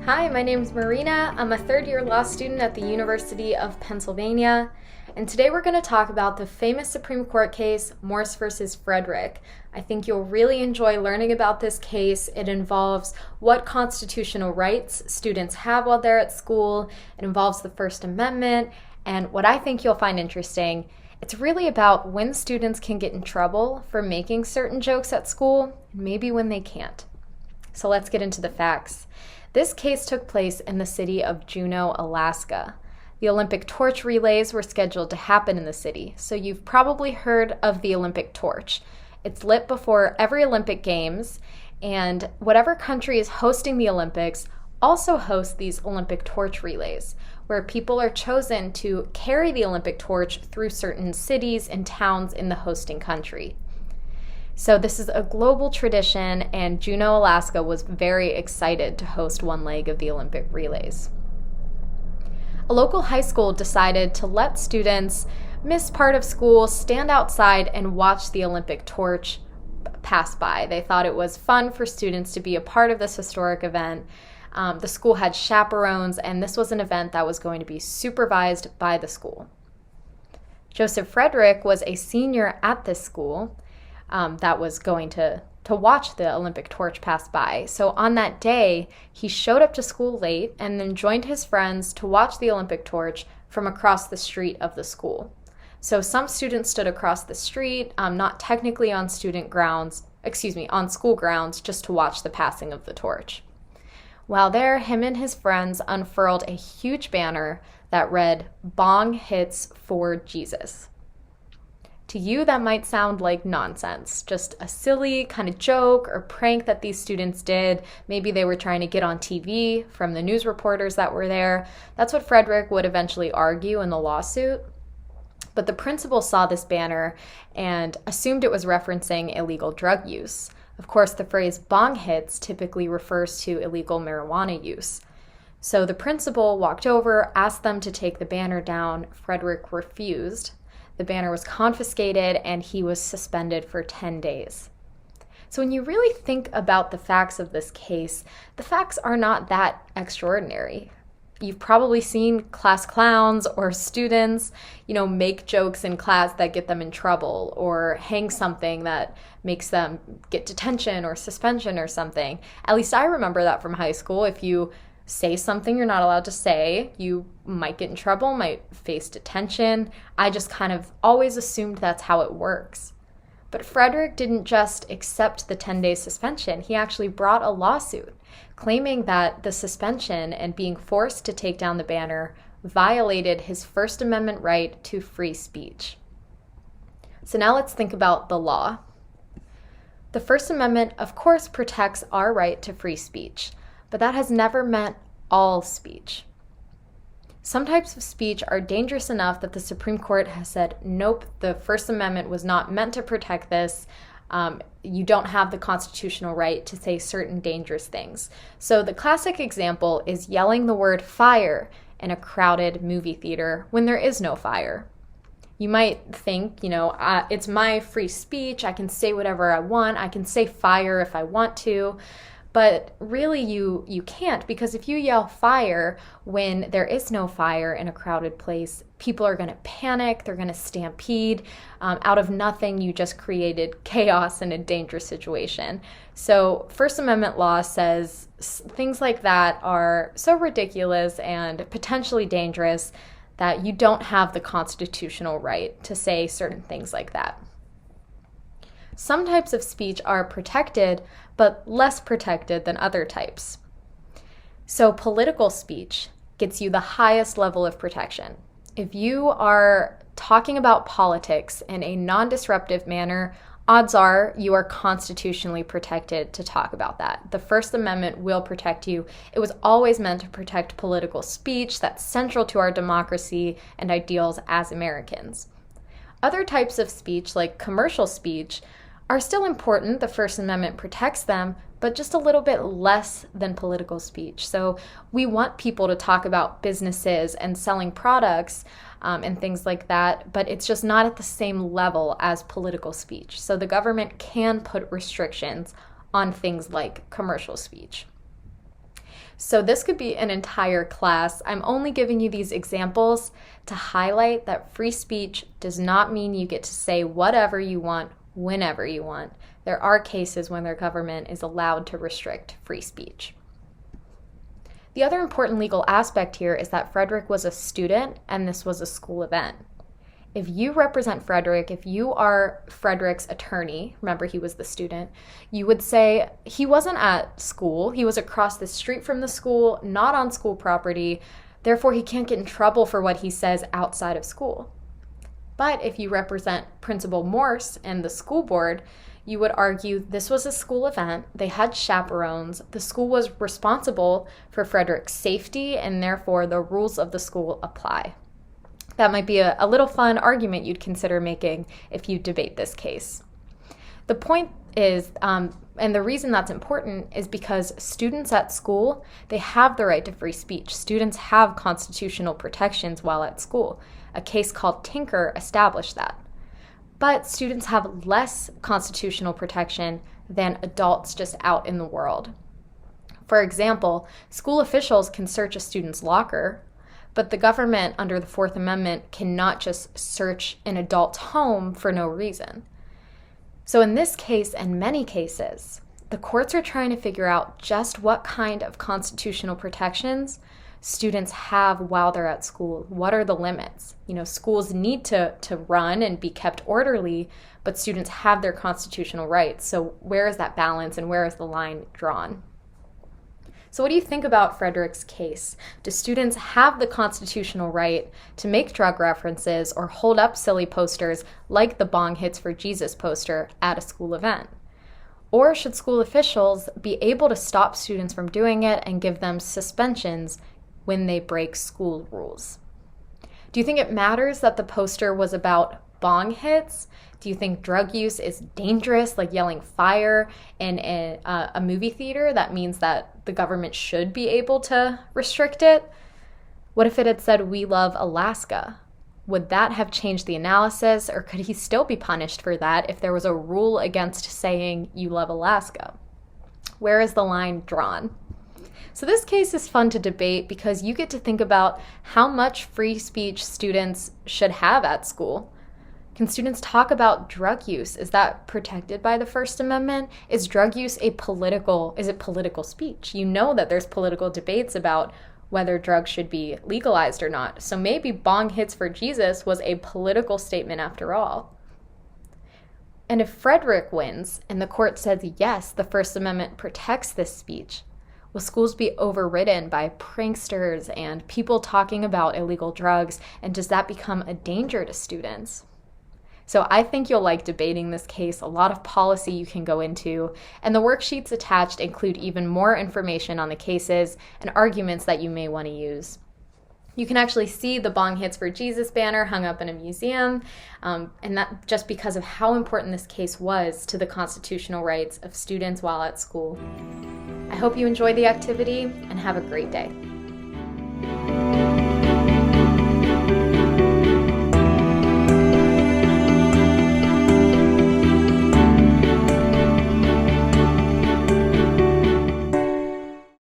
Hi, my name is Marina. I'm a third-year law student at the University of Pennsylvania, and today we're going to talk about the famous Supreme Court case, Morse versus Frederick. I think you'll really enjoy learning about this case. It involves what constitutional rights students have while they're at school. It involves the First Amendment, and what I think you'll find interesting, it's really about when students can get in trouble for making certain jokes at school, and maybe when they can't. So let's get into the facts. This case took place in the city of Juneau, Alaska. The Olympic torch relays were scheduled to happen in the city, so you've probably heard of the Olympic torch. It's lit before every Olympic Games, and whatever country is hosting the Olympics also hosts these Olympic torch relays, where people are chosen to carry the Olympic torch through certain cities and towns in the hosting country. So this is a global tradition, and Juneau, Alaska was very excited to host one leg of the Olympic relays. A local high school decided to let students miss part of school, stand outside, and watch the Olympic torch pass by. They thought it was fun for students to be a part of this historic event. The school had chaperones, and this was an event that was going to be supervised by the school. Joseph Frederick was a senior at this school that was going to watch the Olympic torch pass by. So on that day, he showed up to school late and then joined his friends to watch the Olympic torch from across the street of the school. So some students stood across the street, not technically on on school grounds, just to watch the passing of the torch. While there, him and his friends unfurled a huge banner that read, "Bong hits for Jesus." To you, that might sound like nonsense, just a silly kind of joke or prank that these students did. Maybe they were trying to get on TV from the news reporters that were there. That's what Frederick would eventually argue in the lawsuit. But the principal saw this banner and assumed it was referencing illegal drug use. Of course, the phrase bong hits typically refers to illegal marijuana use. So the principal walked over, asked them to take the banner down. Frederick refused. The banner was confiscated, and he was suspended for 10 days. So when you really think about the facts of this case, the facts are not that extraordinary. You've probably seen class clowns or students, make jokes in class that get them in trouble, or hang something that makes them get detention or suspension or something. At least I remember that from high school. If you say something you're not allowed to say, you might get in trouble, might face detention. I just kind of always assumed that's how it works. But Frederick didn't just accept the 10-day suspension. He actually brought a lawsuit claiming that the suspension and being forced to take down the banner violated his First Amendment right to free speech. So now let's think about the law. The First Amendment, of course, protects our right to free speech, but that has never meant all speech. Some types of speech are dangerous enough that the Supreme Court has said, nope, the First Amendment was not meant to protect this. You don't have the constitutional right to say certain dangerous things. So the classic example is yelling the word fire in a crowded movie theater when there is no fire. You might think, it's my free speech. I can say whatever I want. I can say fire if I want to. But really, you can't, because if you yell fire when there is no fire in a crowded place, people are going to panic, they're going to stampede. Out of nothing, you just created chaos and a dangerous situation. So First Amendment law says things like that are so ridiculous and potentially dangerous that you don't have the constitutional right to say certain things like that. Some types of speech are protected, but less protected than other types. So political speech gets you the highest level of protection. If you are talking about politics in a non-disruptive manner, odds are you are constitutionally protected to talk about that. The First Amendment will protect you. It was always meant to protect political speech that's central to our democracy and ideals as Americans. Other types of speech, like commercial speech, are still important. The First Amendment protects them, but just a little bit less than political speech. So we want people to talk about businesses and selling products and things like that, but it's just not at the same level as political speech. So the government can put restrictions on things like commercial speech. So this could be an entire class. I'm only giving you these examples to highlight that free speech does not mean you get to say whatever you want, whenever you want. There are cases when their government is allowed to restrict free speech. The other important legal aspect here is that Frederick was a student and this was a school event. If you represent Frederick, if you are Frederick's attorney, remember he was the student, you would say he wasn't at school, he was across the street from the school, not on school property, therefore he can't get in trouble for what he says outside of school. But if you represent Principal Morse and the school board, you would argue this was a school event, they had chaperones, the school was responsible for Frederick's safety, and therefore the rules of the school apply. That might be a little fun argument you'd consider making if you debate this case. The point is, and the reason that's important is because students at school, they have the right to free speech. Students have constitutional protections while at school. A case called Tinker established that. But students have less constitutional protection than adults just out in the world. For example, school officials can search a student's locker, but the government under the Fourth Amendment cannot just search an adult's home for no reason. So in this case and many cases, the courts are trying to figure out just what kind of constitutional protections students have while they're at school. What are the limits? Schools need to run and be kept orderly, but students have their constitutional rights. So where is that balance and where is the line drawn? So what do you think about Frederick's case? Do students have the constitutional right to make drug references or hold up silly posters like the Bong Hits for Jesus poster at a school event? Or should school officials be able to stop students from doing it and give them suspensions when they break school rules? Do you think it matters that the poster was about bong hits? Do you think drug use is dangerous, like yelling fire in a movie theater? That means that the government should be able to restrict it? What if it had said, "We love Alaska"? Would that have changed the analysis, or could he still be punished for that if there was a rule against saying "you love Alaska"? Where is the line drawn? So this case is fun to debate because you get to think about how much free speech students should have at school. Can students talk about drug use? Is that protected by the First Amendment? Is drug use is it political speech? You know that there's political debates about whether drugs should be legalized or not. So maybe Bong Hits for Jesus was a political statement after all. And if Frederick wins and the court says, yes, the First Amendment protects this speech, will schools be overridden by pranksters and people talking about illegal drugs? And does that become a danger to students? So I think you'll like debating this case, a lot of policy you can go into, and the worksheets attached include even more information on the cases and arguments that you may want to use. You can actually see the Bong Hits for Jesus banner hung up in a museum, and that just because of how important this case was to the constitutional rights of students while at school. I hope you enjoy the activity and have a great day.